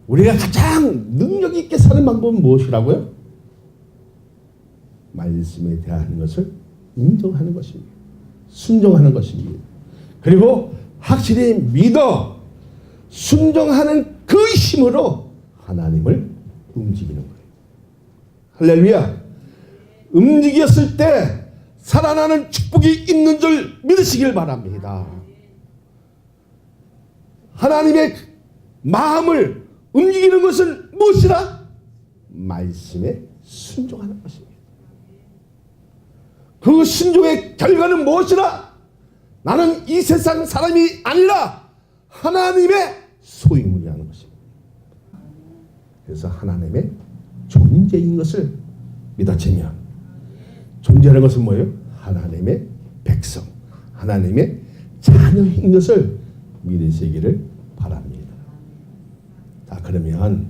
우리가 가장 능력 있게 사는 방법은 무엇이라고요? 말씀에 대한 것을 인정하는 것입니다. 순종하는 것입니다. 그리고 확실히 믿어 순종하는 그 힘으로 하나님을 움직이는 거예요. 할렐루야. 움직였을 때 살아나는 축복이 있는 줄 믿으시길 바랍니다. 하나님의 마음을 움직이는 것은 무엇이라? 말씀에 순종하는 것입니다. 그 순종의 결과는 무엇이라? 나는 이 세상 사람이 아니라 하나님의 소유물이라는 것입니다. 그래서 하나님의 존재인 것을 믿어지면, 존재하는 것은 뭐예요? 하나님의 백성, 하나님의 자녀인 것을 믿으시기를 바랍니다. 자, 그러면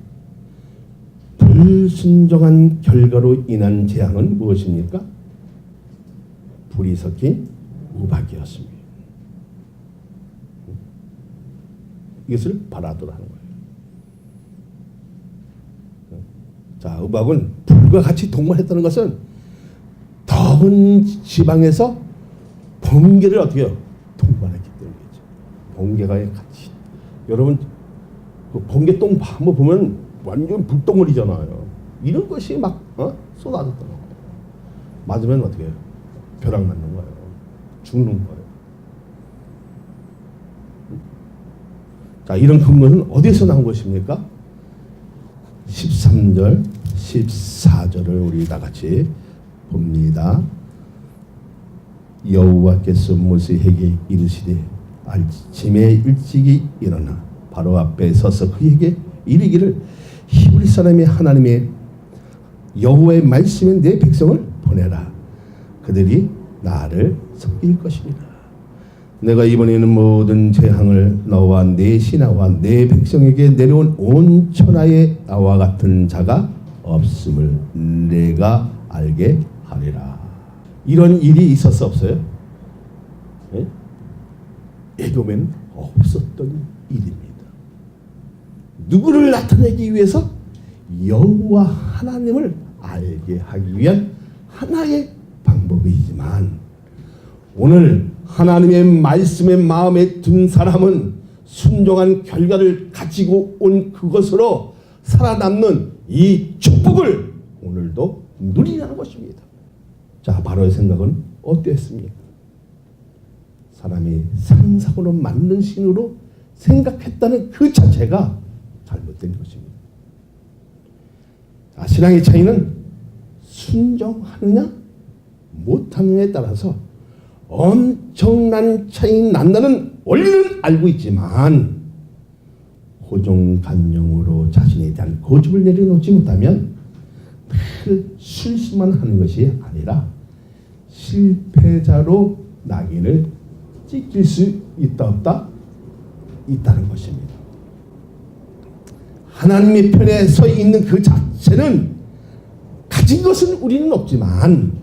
불순종한 결과로 인한 재앙은 무엇입니까? 불이 섞인 우박이었습니다. 이것을 바라도록 하는 거예요. 자, 우박은 불과 같이 동반했다는 것은 더운 지방에서 번개를 어떻게 해요? 동반했기 때문이죠. 번개가 같이. 여러분, 그 번개똥 한번 보면 완전 불덩어리잖아요. 이런 것이 막 쏟아졌던 거예요. 맞으면 어떻게 해요? 벼락 맞는 거예요. 죽는 거예요. 자, 이런 근거는 어디에서 나온 것입니까? 13절, 14절을 우리 다 같이 봅니다. 여호와께서 모세에게 이르시되 아침에 일찍이 일어나 바로 앞에 서서 그에게 이르기를 히브리 사람의 하나님의 여호와의 말씀에 내 백성을 보내라. 그들이 나를 섬길 것이니라. 내가 이번에는 모든 재앙을 너와 내 신하와 내 백성에게 내려온 온 천하에 나와 같은 자가 없음을 내가 알게 하리라. 이런 일이 있었어 없어요? 네? 애굽에는 없었던 일입니다. 누구를 나타내기 위해서? 여호와 하나님을 알게 하기 위한 하나의 방법이지만, 오늘 하나님의 말씀에 마음에 든 사람은 순종한 결과를 가지고 온 그것으로 살아남는 이 축복을 오늘도 누리라는 것입니다. 자, 바로의 생각은 어땠습니까? 사람이 상상으로 만든 신으로 생각했다는 그 자체가 잘못된 것입니다. 자, 신앙의 차이는 순종하느냐 못하느냐에 따라서 엄청난 차이 난다는 원리는 알고 있지만, 고정관념으로 자신에 대한 고집을 내려놓지 못하면 그 실수만 하는 것이 아니라 실패자로 낙인을 찍힐 수 있다 없다? 있다는 것입니다. 하나님의 편에 서 있는 그 자체는 가진 것은 우리는 없지만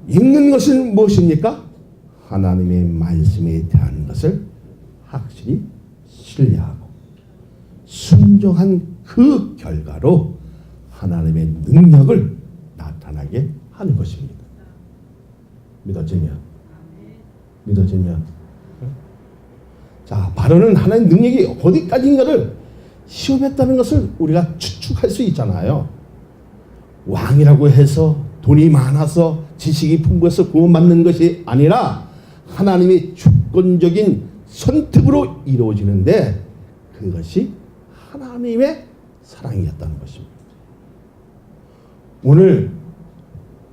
있는 것은 무엇입니까? 하나님의 말씀에 대한 것을 확실히 신뢰하고 순종한 그 결과로 하나님의 능력을 나타나게 하는 것입니다. 믿어지면. 자, 바로는 하나님의 능력이 어디까지인가를 시험했다는 것을 우리가 추측할 수 있잖아요. 왕이라고 해서 돈이 많아서 지식이 풍부해서 구원받는 것이 아니라 하나님의 주권적인 선택으로 이루어지는데, 그것이 하나님의 사랑이었다는 것입니다. 오늘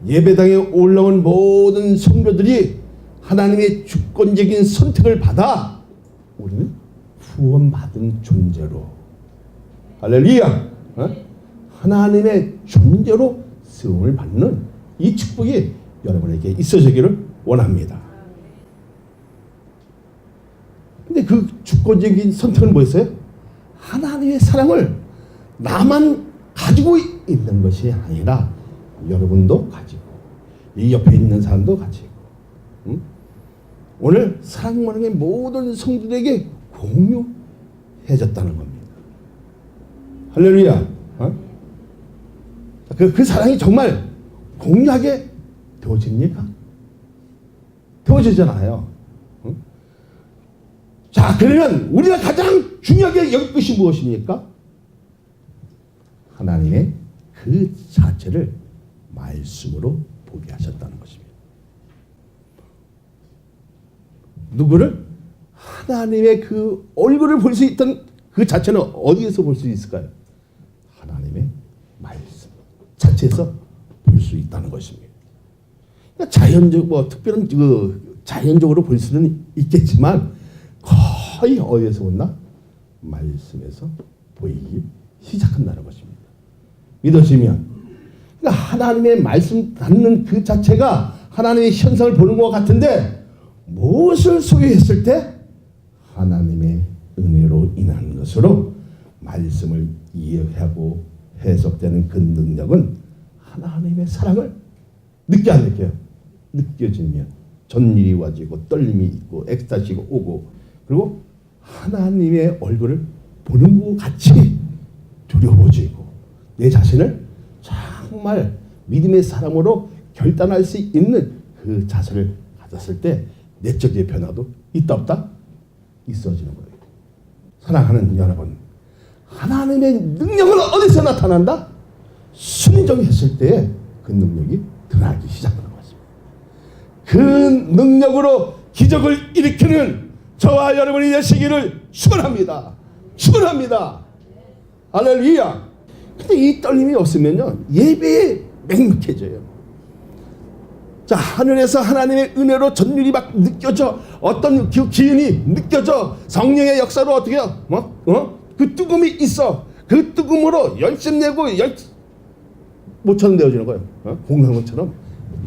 예배당에 올라온 모든 성도들이 하나님의 주권적인 선택을 받아 우리는 구원받은 존재로, 할렐루야, 하나님의 존재로 세움을 받는 이 축복이 여러분에게 있어지기를 원합니다. 근데 그 주권적인 선택은 뭐였어요? 하나님의 사랑을 나만 가지고 있는 것이 아니라 여러분도 가지고, 이 옆에 있는 사람도 가지고, 오늘 사랑만의 모든 성도들에게 공유해졌다는 겁니다. 할렐루야. 그 사랑이 정말 공유하게 되어집니까? 되어지잖아요. 자, 그러면 우리가 가장 중요하게 여길 것이 무엇입니까? 하나님의 그 자체를 말씀으로 보게 하셨다는 것입니다. 누구를? 하나님의 그 얼굴을 볼 수 있던 그 자체는 어디에서 볼 수 있을까요? 하나님의 말씀 자체에서 볼 수 있다는 것입니다. 그러니까 특별한 자연적으로 볼 수는 있겠지만 거의 어디에서 본다? 말씀에서 보이기 시작한다는 것입니다. 믿어지면, 그러니까 하나님의 말씀 듣는 그 자체가 하나님의 현상을 보는 것 같은데, 무엇을 소유했을 때 하나님의 은혜로 인한 것으로 말씀을 이해하고 해석되는 그 능력은 하나님의 사랑을 느껴 안 느껴요? 느껴지면 전율이 와지고 떨림이 있고 엑스타시가 오고, 그리고 하나님의 얼굴을 보는 것 같이 두려워지고 내 자신을 정말 믿음의 사람으로 결단할 수 있는 그 자세를 가졌을 때 내적인 변화도 있다 없다? 있어지는 거예요. 사랑하는 여러분, 하나님의 능력은 어디서 나타난다? 순종했을 때에 그 능력이 드러나기 시작하는 것입니다. 그 능력으로 기적을 일으키는 저와 여러분이 되시기를 축원합니다. 축원합니다. 할렐루야. 근데 이 떨림이 없으면요, 예배에 맹목해져요. 자, 하늘에서 하나님의 은혜로 전율이 막 느껴져, 어떤 그 기운이 느껴져, 성령의 역사로 어떻게 해요? 그 뜨거움이 있어. 그 뜨거움으로 열심 내고 모처럼 내어지는 거예요. 공상처럼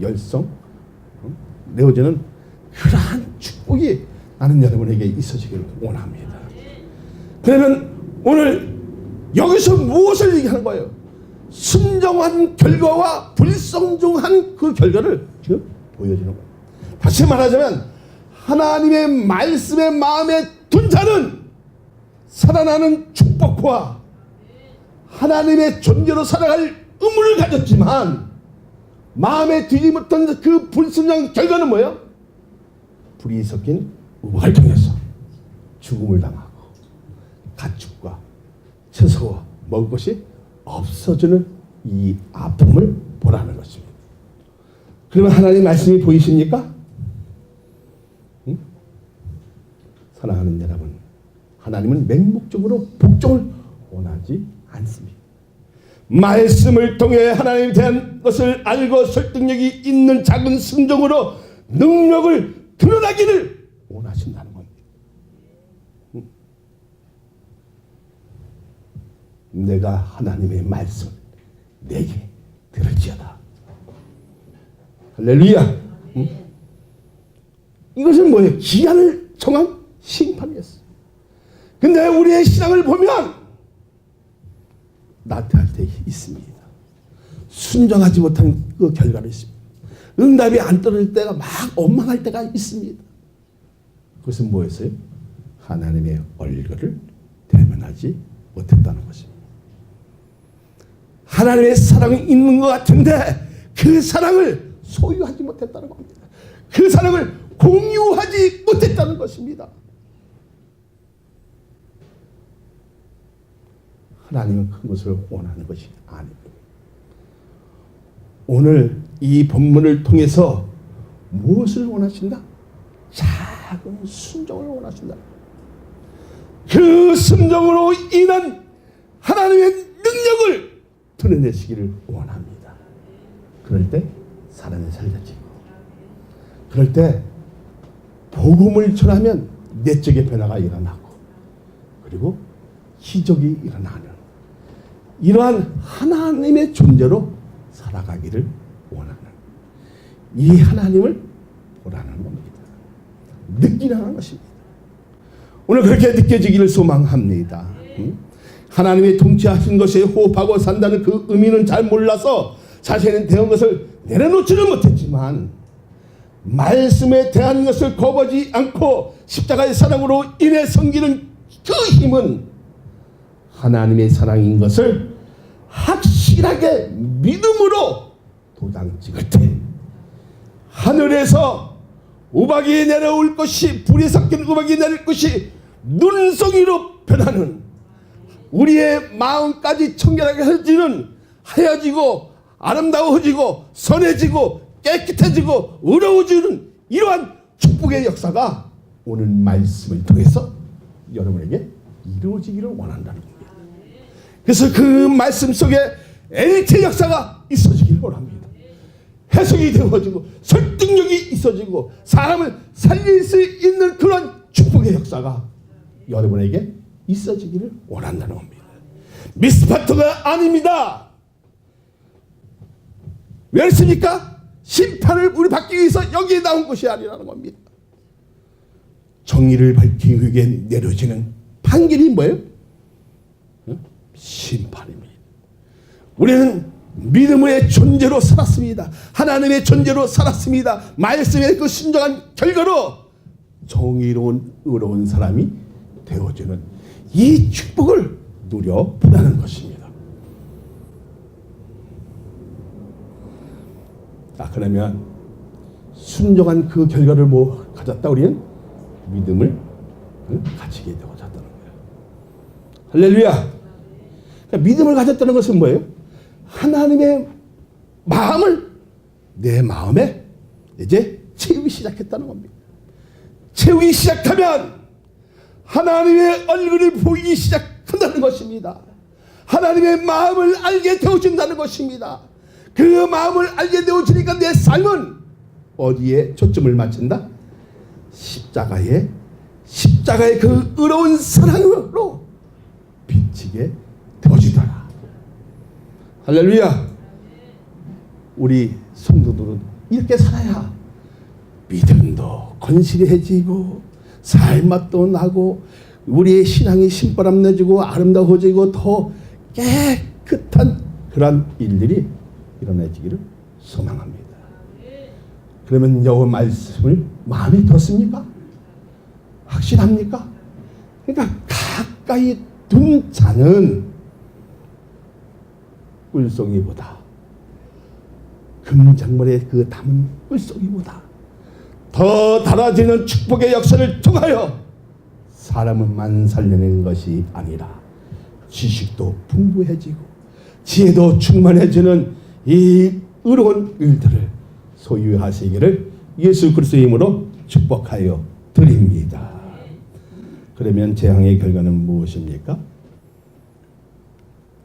열성 내어지는 그러한 축복이 나는 여러분에게 있어지기를 원합니다. 그러면 오늘 여기서 무엇을 얘기하는 거예요? 순종한 결과와 불순종한 그 결과를 지금 보여주는 거예요. 다시 말하자면 하나님의 말씀에 마음에 둔 자는 살아나는 축복과 하나님의 존재로 살아갈 의무를 가졌지만 마음에 들지 못한 그 불순종 결과는 뭐예요? 불이 섞인 의복을 통해서 죽음을 당하고 가축과 채소와 먹을 것이 없어지는 이 아픔을 보라는 것입니다. 그러면 하나님 말씀이 보이십니까? 응? 사랑하는 여러분, 하나님은 맹목적으로 복종을 원하지 않습니다. 말씀을 통해 하나님에 대한 것을 알고 설득력이 있는 작은 순종으로 능력을 드러나기를 원하신다는 겁니다. 내가 하나님의 말씀을 내게 들을지어다. 할렐루야. 이것은 뭐예요? 기한을 정한 심판이었어. 근데 우리의 신앙을 보면 나태할 때 있습니다. 순종하지 못한 그 결과를 있습니다. 응답이 안 떨어질 때가 막 원망할 때가 있습니다. 그것은 뭐였어요? 하나님의 얼굴을 대면하지 못했다는 것입니다. 하나님의 사랑이 있는 것 같은데 그 사랑을 소유하지 못했다는 겁니다. 그 사랑을 공유하지 못했다는 것입니다. 하나님은 큰 것을 원하는 것이 아닙니다. 오늘 이 본문을 통해서 무엇을 원하신다? 작은 순종을 원하신다. 그 순종으로 인한 하나님의 능력을 드러내시기를 원합니다. 그럴 때 사랑이 살려지고, 그럴 때 복음을 전하면 내적인 변화가 일어나고, 그리고 기적이 일어나는 이러한 하나님의 존재로 살아가기를 원하는 이 하나님을 보라는 겁니다. 느끼라는 것입니다. 오늘 그렇게 느껴지기를 소망합니다. 하나님이 통치하신 것에 호흡하고 산다는 그 의미는 잘 몰라서 자신은 대한 것을 내려놓지는 못했지만 말씀에 대한 것을 거부하지 않고 십자가의 사랑으로 인해 섬기는 그 힘은 하나님의 사랑인 것을 확실하게 믿음으로 도장 찍을 때 하늘에서 우박이 내려올 것이, 불이 섞인 우박이 내릴 것이 눈송이로 변하는, 우리의 마음까지 청결하게 해지는, 하얘지고 아름다워지고 선해지고 깨끗해지고 의로워지는 이러한 축복의 역사가 오늘 말씀을 통해서 여러분에게 이루어지기를 원한다는 겁니다. 그래서 그 말씀 속에 엘리트 역사가 있어지기를 원합니다. 해석이 되어지고 설득력이 있어지고 사람을 살릴 수 있는 그런 축복의 역사가 여러분에게 있어지기를 원한다는 겁니다. 미스파트가 아닙니다. 왜 그렇습니까? 심판을 우리 받기 위해서 여기에 나온 것이 아니라는 겁니다. 정의를 밝히기 위해 내려지는 판결이 뭐예요? 심판입니다. 우리는 믿음의 존재로 살았습니다. 하나님의 존재로 살았습니다. 말씀의 그 순종한 결과로 정의로운 의로운 사람이 되어지는 이 축복을 누려보라는 것입니다. 자, 그러면 순종한 그 결과를 뭐 가졌다? 우리는 믿음을 가지게 되어졌다는 거예요. 할렐루야. 그러니까 믿음을 가졌다는 것은 뭐예요? 하나님의 마음을 내 마음에 이제 채우기 시작했다는 겁니다. 채우기 시작하면 하나님의 얼굴을 보이기 시작한다는 것입니다. 하나님의 마음을 알게 되어진다는 것입니다. 그 마음을 알게 되어지니까 내 삶은 어디에 초점을 맞춘다? 십자가의 그 의로운 사랑으로 비치게 되어지더라. 할렐루야. 우리 성도들은 이렇게 살아야 믿음도 건실해지고 살맛도 나고 우리의 신앙이 신바람 내주고 아름다워지고 더 깨끗한 그런 일들이 일어나지기를 소망합니다. 그러면 여호와 말씀을 마음에 뒀습니까? 확실합니까? 그러니까 가까이 둔 자는 꿀송이보다, 금장물에 그 담은 꿀송이보다 더 달아지는 축복의 역사를 통하여 사람만 살려내는 것이 아니라 지식도 풍부해지고 지혜도 충만해지는 이 의로운 일들을 소유하시기를 예수 그리스도의 이름으로 축복하여 드립니다. 그러면 재앙의 결과는 무엇입니까?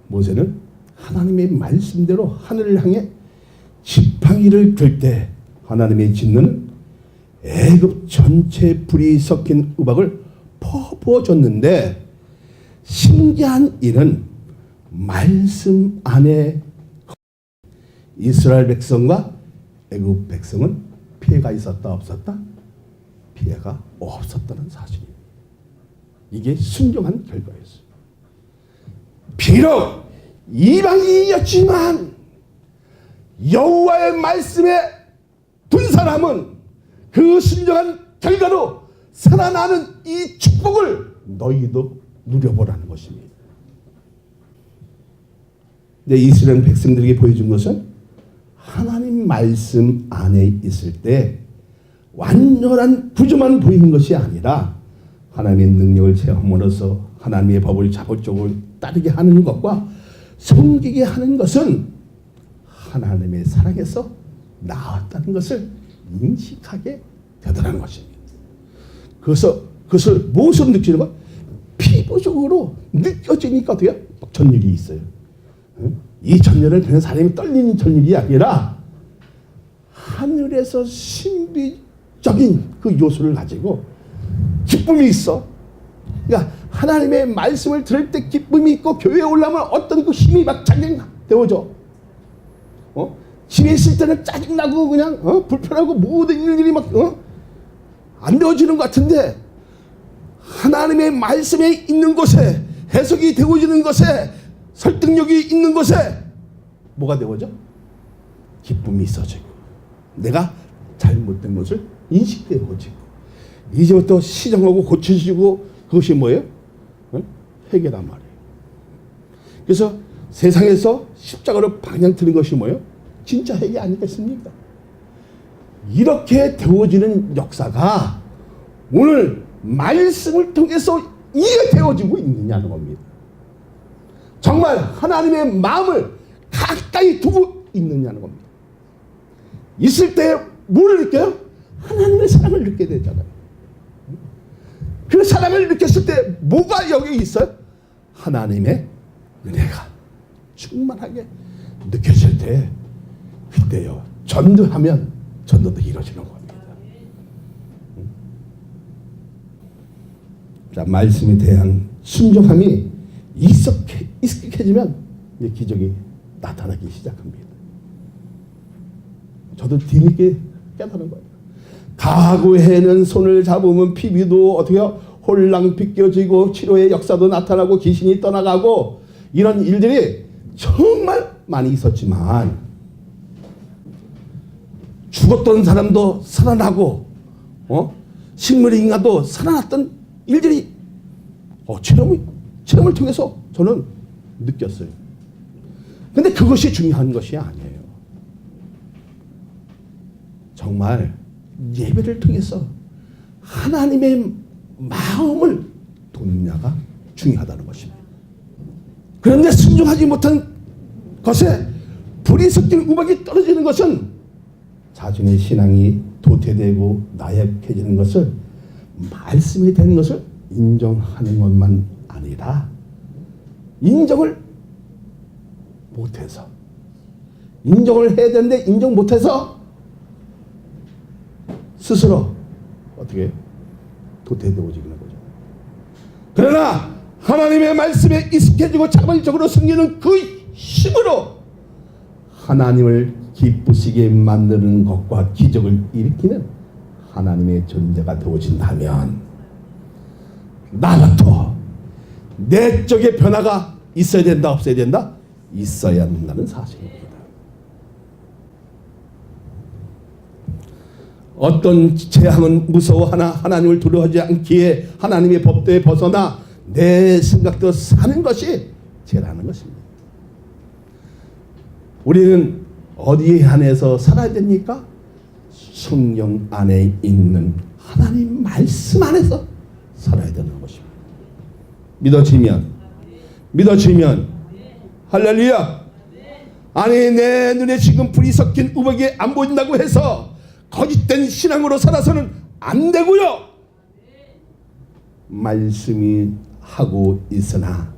모세는 하나님의 말씀대로 하늘을 향해 지팡이를 들 때 하나님의 진노는 애굽 전체 불이 섞인 우박을 퍼부어줬는데, 신기한 일은 말씀 안에 이스라엘 백성과 애굽 백성은 피해가 있었다 없었다? 피해가 없었다는 사실입니다. 이게 순종한 결과였어요. 비록 이방인이었지만 여호와의 말씀에 둔 사람은 그 순종한 결과로 살아나는 이 축복을 너희도 누려보라는 것입니다. 내 이스라엘 백성들에게 보여준 것은 하나님 말씀 안에 있을 때 완전한 구조만 보이는 것이 아니라 하나님의 능력을 체험으로써 하나님의 법을 자발적으로 따르게 하는 것과 섬기게 하는 것은 하나님의 사랑에서 나왔다는 것을 인식하게 되더라는 것입니다. 그래서 그것을 무엇으로 느끼는 것? 피부적으로 느껴지니까 돼요. 전율이 있어요. 이 전율은 그냥 사람이 떨리는 전율이 아니라 하늘에서 신비적인 그 요소를 가지고 기쁨이 있어. 그러니까 하나님의 말씀을 들을 때 기쁨이 있고 교회에 올라오면 어떤 그 힘이 막 장렬되어져. 집에 있을 때는 짜증나고 그냥 불편하고 모든 일들이 막 안 되어지는 것 같은데, 하나님의 말씀에 있는 곳에, 해석이 되어지는 것에, 설득력이 있는 것에 뭐가 되어져? 기쁨이 있어지고 내가 잘못된 것을 인식되어지고 이제부터 시정하고 고쳐지고, 그것이 뭐예요? 회개란 말이에요. 그래서 세상에서 십자가로 방향 틀린 것이 뭐예요? 진짜 핵이 아니겠습니까? 이렇게 되어지는 역사가 오늘 말씀을 통해서 이해되어지고 있느냐는 겁니다. 정말 하나님의 마음을 가까이 두고 있느냐는 겁니다. 있을 때 뭐를 느껴요? 하나님의 사랑을 느끼게 되잖아요. 그 사랑을 느꼈을 때 뭐가 여기 있어요? 하나님의 은혜가 충만하게 느껴질 때 그때요 전도하면 전도도 이루어지는 겁니다. 자, 말씀에 대한 순종함이 익숙해지면 이제 기적이 나타나기 시작합니다. 저도 뒤늦게 깨달은 거예요. 가구에는 손을 잡으면 피부도 어떻게 홀랑 벗겨지고 치료의 역사도 나타나고 귀신이 떠나가고 이런 일들이 정말 많이 있었지만 죽었던 사람도 살아나고 식물인가도 살아났던 일들이 체험을 통해서 저는 느꼈어요. 근데 그것이 중요한 것이 아니에요. 정말 예배를 통해서 하나님의 마음을 돕냐가 중요하다는 것입니다. 그런데 순종하지 못한 것에 불이 섞인 우박이 떨어지는 것은 자신의 신앙이 도태되고 나약해지는 것을 말씀이 되는 것을 인정하는 것만 아니라 인정을 못해서 인정을 해야 되는데 인정 못해서 스스로 어떻게 도태되어지는 거죠. 그러나 하나님의 말씀에 익숙해지고 자발적으로 섬기는 그 힘으로 하나님을 기쁘시게 만드는 것과 기적을 일으키는 하나님의 존재가 되어진다면 나부터 내적의 변화가 있어야 된다 없어야 된다? 있어야 한다는 사실입니다. 어떤 재앙은 무서워하나 하나님을 두려워하지 않기에 하나님의 법도에 벗어나 내 생각대로 사는 것이 죄라는 것입니다. 우리는 어디에 한해서 살아야 됩니까? 성경 안에 있는 하나님 말씀 안에서 살아야 되는 것입니다. 믿어지면 할렐루야. 아니 내 눈에 지금 불이 섞인 우박이 안 보인다고 해서 거짓된 신앙으로 살아서는 안 되고요. 말씀이 하고 있으나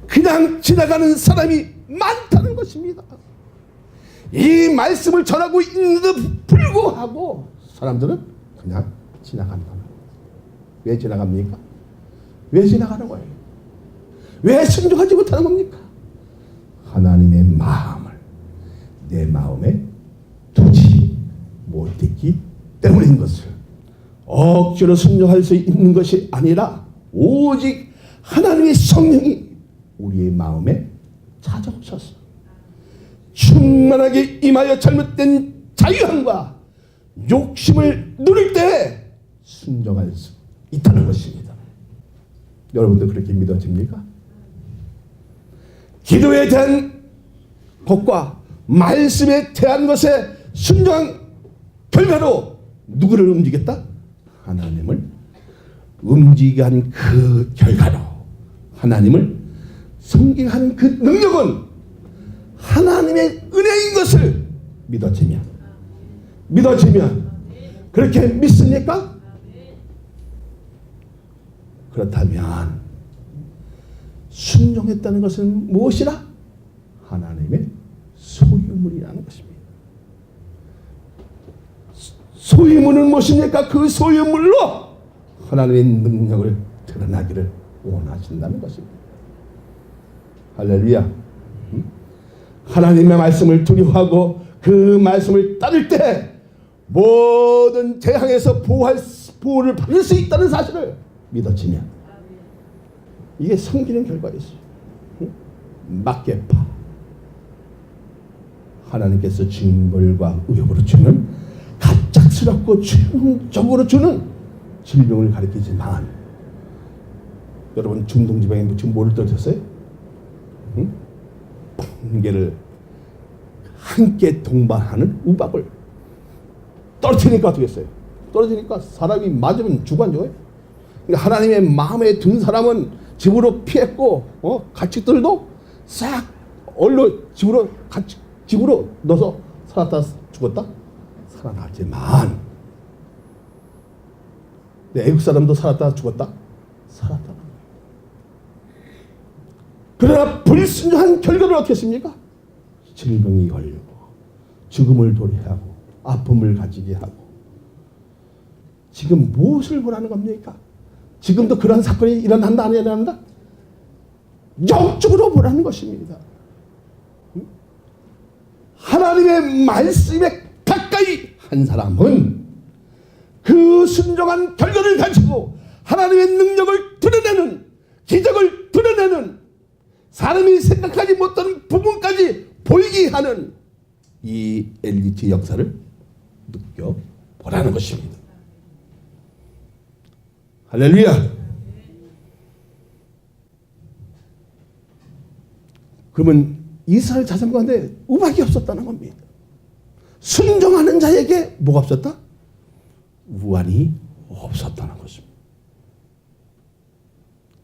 그냥 지나가는 사람이 많다는 것입니다. 이 말씀을 전하고 있는데도 불구하고 사람들은 그냥 지나간다. 왜 지나갑니까? 왜 지나가는 거예요? 왜 순종하지 못하는 겁니까? 하나님의 마음을 내 마음에 두지 못했기 때문인 것을 억지로 순종할 수 있는 것이 아니라 오직 하나님의 성령이 우리의 마음에 찾아오셔서 충만하게 임하여 잘못된 자유함과 욕심을 누릴 때 순종할 수 있다는 것입니다. 여러분도 그렇게 믿어집니까? 기도에 대한 것과 말씀에 대한 것에 순종한 결과로 누구를 움직였다? 하나님을 움직이게 한 그 결과로 하나님을 섬기게 한 그 능력은 하나님의 은혜인 것을 믿어지면 그렇게 믿습니까? 그렇다면 순종했다는 것은 무엇이라? 하나님의 소유물이라는 것입니다. 소유물은 무엇입니까? 그 소유물로 하나님의 능력을 드러나기를 원하신다는 것입니다. 할렐루야. 하나님의 말씀을 두려워하고 그 말씀을 따를 때 모든 재앙에서 보호를 받을 수 있다는 사실을 믿어지면 이게 섬기는 결과였어요. 막개파 하나님께서 징벌과 의욕으로 주는 갑작스럽고 충동적으로 주는 질병을 가리키지만 여러분 중동지방에 지금 뭐를 떨어졌어요? 응? 번개를 함께 동반하는 우박을 떨어뜨리니까 어떻게 했어요? 떨어지니까 사람이 맞으면 죽어 안 죽어요? 그러니까 하나님의 마음에 든 사람은 집으로 피했고 가축들도 싹 얼로 집으로 넣어서 살았다 죽었다 살아났지만 애국 사람도 살았다 죽었다 살았다. 그러나 불순종한 결과를 어떻게 했습니까? 질병이 걸리고 죽음을 도래하고 아픔을 가지게 하고 지금 무엇을 보라는 겁니까? 지금도 그런 사건이 일어난다 안 일어난다? 영적으로 보라는 것입니다. 하나님의 말씀에 가까이 한 사람은 그 순종한 결과를 가지고 하나님의 능력을 드러내는 기적을 드러내는 사람이 생각하지 못하는 부분까지 보이게 하는 이 엘리트 역사를 느껴보라는 것입니다. 할렐루야. 그러면 이스라엘 자손 가운데 우박이 없었다는 겁니다. 순종하는 자에게 뭐가 없었다? 우환이 없었다는 것입니다.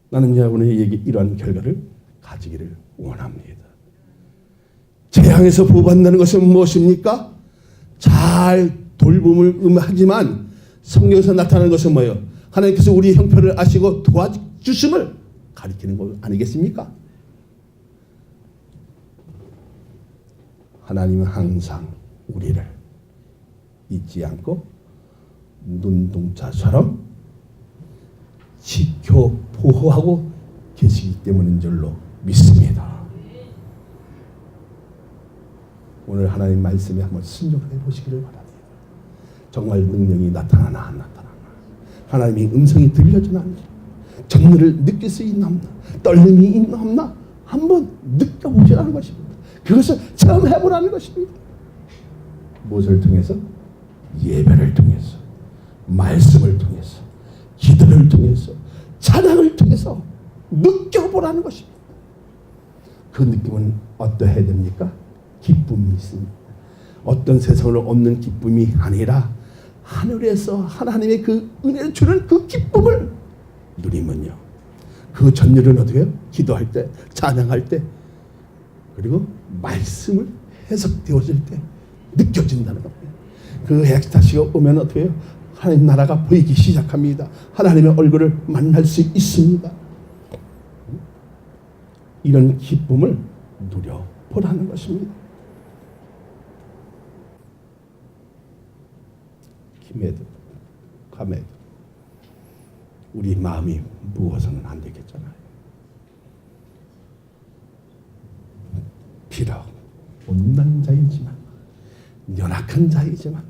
나는 여러분에게 이러한 결과를 가지기를 원합니다. 재앙에서 보호받는다는 것은 무엇입니까? 잘 돌봄을 하지만 성경에서 나타나는 것은 뭐예요? 하나님께서 우리의 형편을 아시고 도와주심을 가리키는 것 아니겠습니까? 하나님은 항상 우리를 잊지 않고 눈동자처럼 지켜 보호하고 계시기 때문인 줄로 믿습니다. 오늘 하나님 말씀에 한번 순종해 보시기를 바랍니다. 정말 능력이 나타나나 안 나타나나, 하나님의 음성이 들려주나 안 들려주나, 정리를 느낄 수 있나 없나, 떨림이 있나 없나 한번 느껴보시라는 것입니다. 그것을 처음 해보라는 것입니다. 무엇을 통해서? 예배를 통해서, 말씀을 통해서, 기도를 통해서, 찬양을 통해서 느껴보라는 것입니다. 그 느낌은 어떠해야 됩니까? 기쁨이 있습니다. 어떤 세상으로 얻는 기쁨이 아니라 하늘에서 하나님의 그 은혜를 주는 그 기쁨을 누리면요, 그 전율은 어떻게 해요? 기도할 때, 찬양할 때, 그리고 말씀을 해석되어질 때 느껴진다는 겁니다. 그 엑스타시가 오면 어떻게 해요? 하나님 나라가 보이기 시작합니다. 하나님의 얼굴을 만날 수 있습니다. 이런 기쁨을 누려보라는 것입니다. 김에도 감에도 우리 마음이 무엇은 안 되겠잖아요. 비록 못난 자이지만, 연약한 자이지만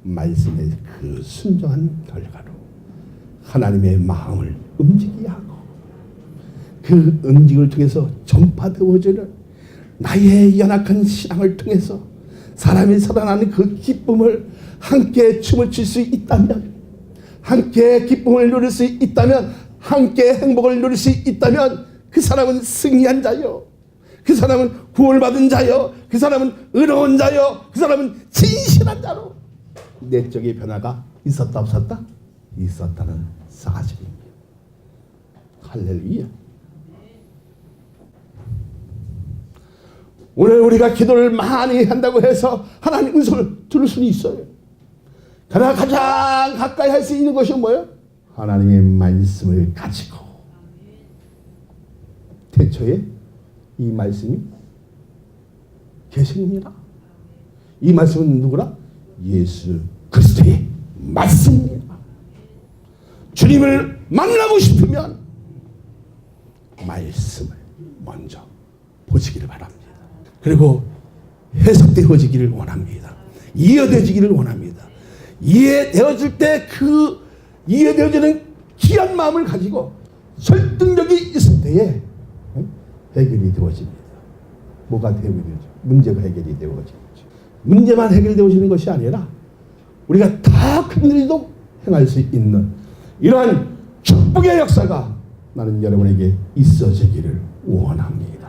말씀의 그 순종한 결과로 하나님의 마음을 움직이게 하고 그 움직임을 통해서 전파되어지는 나의 연약한 신앙을 통해서 사람이 살아나는 그 기쁨을 함께 춤을 출 수 있다면, 함께 기쁨을 누릴 수 있다면, 함께 행복을 누릴 수 있다면 그 사람은 승리한 자요, 그 사람은 구원을 받은 자요, 그 사람은 의로운 자요, 그 사람은 진실한 자로 내적인 변화가 있었다 없었다? 있었다는 사실입니다. 할렐루야. 오늘 우리가 기도를 많이 한다고 해서 하나님 은총을 들을 수는 있어요. 그러나 가장 가까이 할 수 있는 것이 뭐예요? 하나님의 말씀을 가지고. 태초에 이 말씀이 계십니다. 이 말씀은 누구라? 예수 그리스도의 말씀입니다. 주님을 만나고 싶으면 말씀을 먼저 보시기를 바랍니다. 그리고 해석되어지기를 원합니다. 이해되어지기를 원합니다. 이해되어질 때 그 이해되어지는 귀한 마음을 가지고 설득력이 있을 때에 해결이 되어집니다. 뭐가 해결이 되죠? 문제가 해결이 되어지죠. 문제만 해결되어지는 것이 아니라 우리가 다 큰 일도 행할 수 있는 이러한 축복의 역사가 나는 여러분에게 있어지기를 원합니다.